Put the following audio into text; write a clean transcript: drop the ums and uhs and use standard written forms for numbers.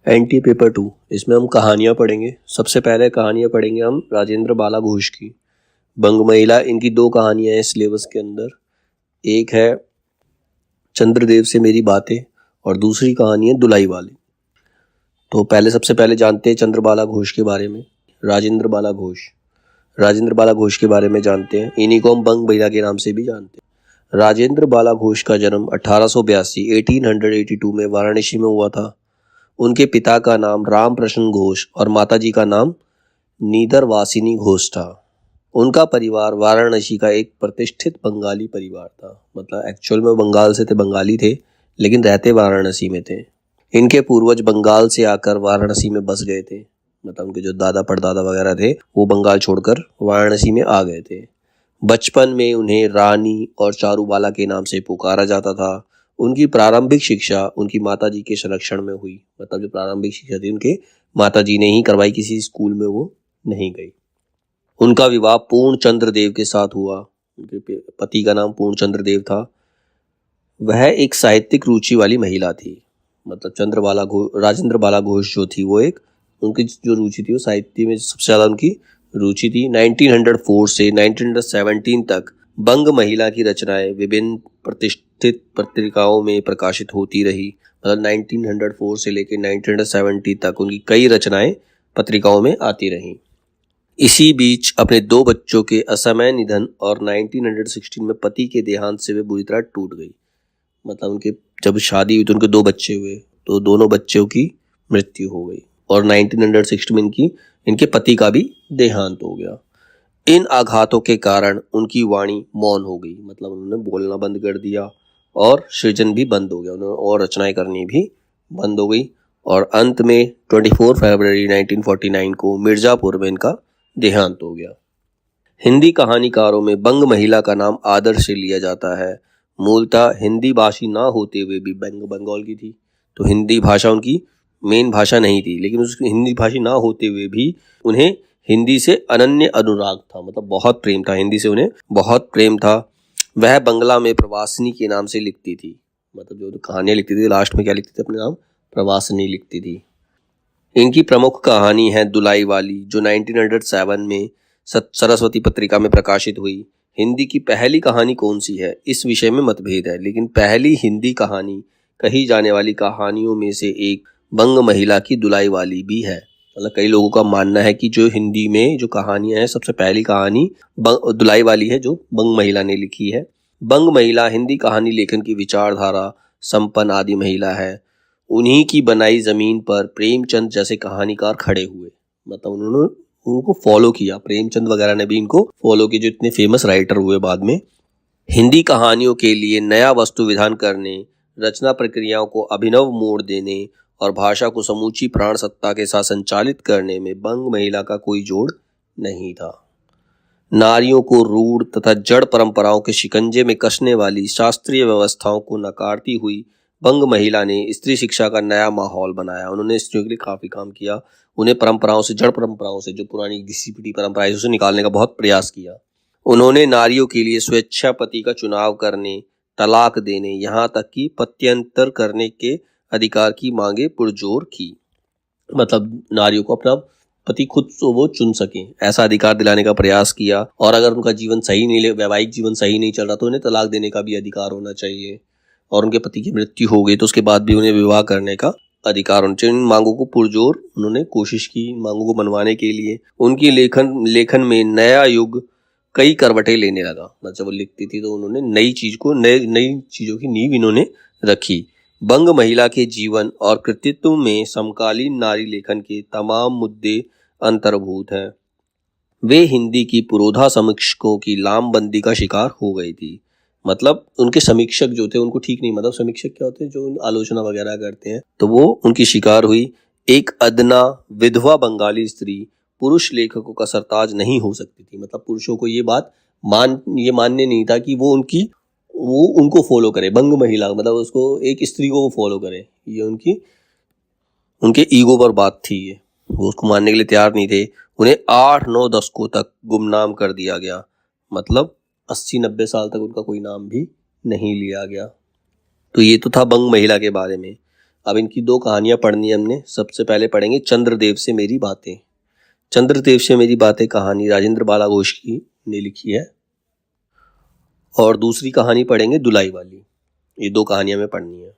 N t paper 2 इसमें हम कहानियाँ पढ़ेंगे। सबसे पहले कहानियाँ पढ़ेंगे हम राजेंद्र बाला घोष की। बंग महिला, इनकी 2 कहानियाँ हैं सिलेबस के अंदर। एक है चंद्रदेव से मेरी बातें और दूसरी कहानी है दुलाई वाली। तो सबसे पहले जानते हैं चंद्र बाला घोष के बारे में। राजेंद्र बाला घोष के बारे में जानते हैं। इन्हीं को हम बंग महिला के नाम से भी जानते हैं। राजेंद्र बाला घोष का जन्म 1882 में वाराणसी में हुआ था। उनके पिता का नाम राम प्रसन्न घोष और माताजी का नाम नीदरवासिनी घोष था। उनका परिवार वाराणसी का एक प्रतिष्ठित बंगाली परिवार था। मतलब एक्चुअल में बंगाल से थे, बंगाली थे, लेकिन रहते वाराणसी में थे। इनके पूर्वज बंगाल से आकर वाराणसी में बस गए थे। मतलब उनके जो दादा परदादा वगैरह थे वो बंगाल छोड़कर वाराणसी में आ गए थे। बचपन में उन्हें रानी और चारूबाला के नाम से पुकारा जाता था। उनकी प्रारंभिक शिक्षा उनकी माताजी के संरक्षण में हुई। मतलब जो प्रारंभिक शिक्षा थी उनके माताजी ने ही करवाई, किसी स्कूल में वो नहीं गई। उनका विवाह पूर्णचंद्र देव के साथ हुआ। उनके पति का नाम पूर्णचंद्र देव था। वह एक साहित्यिक रुचि वाली महिला थी। मतलब राजेंद्र बाला घोष जो थी वो उनकी जो रुचि थी वो साहित्य में सबसे ज़्यादा उनकी रुचि थी। 1904 से 1917 तक बंग महिला की रचनाएं विभिन्न प्रतिष्ठित पत्रिकाओं में प्रकाशित होती रही। मतलब 1904 से लेकर 1970 तक उनकी कई रचनाएं पत्रिकाओं में आती रहीं। इसी बीच अपने 2 बच्चों के असमय निधन और 1916 में पति के देहांत से वे बुरी तरह टूट गई। मतलब उनके जब शादी हुई तो उनके 2 बच्चे हुए, तो दोनों बच्चों की मृत्यु हो गई और 1960 में इनके पति का भी देहांत हो गया। इन आघातों के कारण उनकी वाणी मौन हो गई। मतलब उन्होंने बोलना बंद कर दिया और सृजन भी बंद हो गया, उन्होंने और रचनाएं करनी भी बंद हो गई। और अंत में 24 फरवरी 1949 को मिर्जापुर में इनका देहांत हो गया। हिंदी कहानीकारों में बंग महिला का नाम आदर से लिया जाता है। मूलतः हिंदी भाषी ना होते हुए भी बंगाल की थी, तो हिंदी भाषा उनकी मेन भाषा नहीं थी, लेकिन उस हिंदी भाषी ना होते हुए भी उन्हें हिंदी से अनन्य अनुराग था। मतलब बहुत प्रेम था, हिंदी से उन्हें बहुत प्रेम था। वह बंगला में प्रवासिनी के नाम से लिखती थी। मतलब जो कहानियाँ लिखती थी लास्ट में क्या लिखती थी, अपने नाम प्रवासिनी लिखती थी। इनकी प्रमुख कहानी है दुलाई वाली, जो 1907 में सरस्वती पत्रिका में प्रकाशित हुई। हिंदी की पहली कहानी कौन सी है, इस विषय में मतभेद है, लेकिन पहली हिंदी कहानी कही जाने वाली कहानियों में से एक बंग महिला की दुलाई वाली भी है। मतलब कई लोगों का मानना है कि जो हिंदी में जो कहानियां हैं, सबसे पहली कहानी दुलाई वाली है जो बंग महिला ने लिखी है। बंग महिला हिंदी कहानी लेखन की विचारधारा संपन्न आदि महिला है। उन्हीं की बनाई जमीन पर प्रेमचंद जैसे कहानीकार खड़े हुए। मतलब उन्होंने उनको फॉलो किया, प्रेमचंद वगैरह ने भी इनको फॉलो किया, जो इतने फेमस राइटर हुए बाद में। हिंदी कहानियों के लिए नया वस्तु विधान करने, रचना प्रक्रियाओं को अभिनव मोड़ देने और भाषा को समूची प्राण सत्ता के साथ संचालित करने में बंग महिला का कोई जोड़ नहीं था। नारियों को रूढ़ तथा जड़ परंपराओं के शिकंजे में कसने वाली शास्त्रीय व्यवस्थाओं को नकारती हुई बंग महिला ने स्त्री शिक्षा का नया माहौल बनाया। उन्होंने स्त्रियों के लिए काफी काम किया। उन्हें परंपराओं से, जड़ परंपराओं से, जो पुरानी घिसी पिटी परंपराएं उसे निकालने का बहुत प्रयास किया। उन्होंने नारियों के लिए स्वेच्छा पति का चुनाव करने, तलाक देने, यहाँ तक कि पत्यंतर करने के अधिकार की मांगे पुरजोर की। मतलब नारियों को अपना पति खुद वो चुन सके, ऐसा अधिकार दिलाने का प्रयास किया। और अगर उनका जीवन सही नहीं, वैवाहिक जीवन सही नहीं चल रहा, तो उन्हें तलाक देने का भी अधिकार होना चाहिए। और उनके पति की मृत्यु हो गई तो उसके बाद भी उन्हें विवाह करने का अधिकार होना चाहिए। इन मांगों को पुरजोर उन्होंने कोशिश की, मांगों को मनवाने के लिए। उनकी लेखन में नया युग कई करवटें लेने लगा। मतलब वो लिखती थी तो उन्होंने नई चीजों की नींव इन्होंने रखी। बंग महिला के जीवन और कृतित्व में समकालीन नारी लेखन के तमाम मुद्दे अंतर्भूत हैं। वे हिंदी की पुरोधा समीक्षकों की लामबंदी का शिकार हो गई थी। मतलब उनके समीक्षक जो थे उनको ठीक नहीं, मतलब समीक्षक क्या होते हैं, जो आलोचना वगैरह करते हैं, तो वो उनकी शिकार हुई। एक अदना विधवा बंगाली स्त्री पुरुष लेखकों का सरताज नहीं हो सकती थी। मतलब पुरुषों को ये मानने नहीं था कि वो उनको फॉलो करे। बंग महिला मतलब उसको, एक स्त्री को वो फॉलो करे, ये उनके ईगो पर बात थी। ये वो उसको मानने के लिए तैयार नहीं थे। उन्हें 8-9 दशकों तक गुमनाम कर दिया गया। मतलब 80-90 साल तक उनका कोई नाम भी नहीं लिया गया। तो ये तो था बंग महिला के बारे में। अब इनकी दो कहानियां पढ़नी है हमने। सबसे पहले पढ़ेंगे चंद्रदेव से मेरी बातें। चंद्रदेव से मेरी बातें कहानी राजेंद्र बाला घोष की ने लिखी है। और दूसरी कहानी पढ़ेंगे दुलाई वाली। ये दो कहानियां हमें पढ़नी है।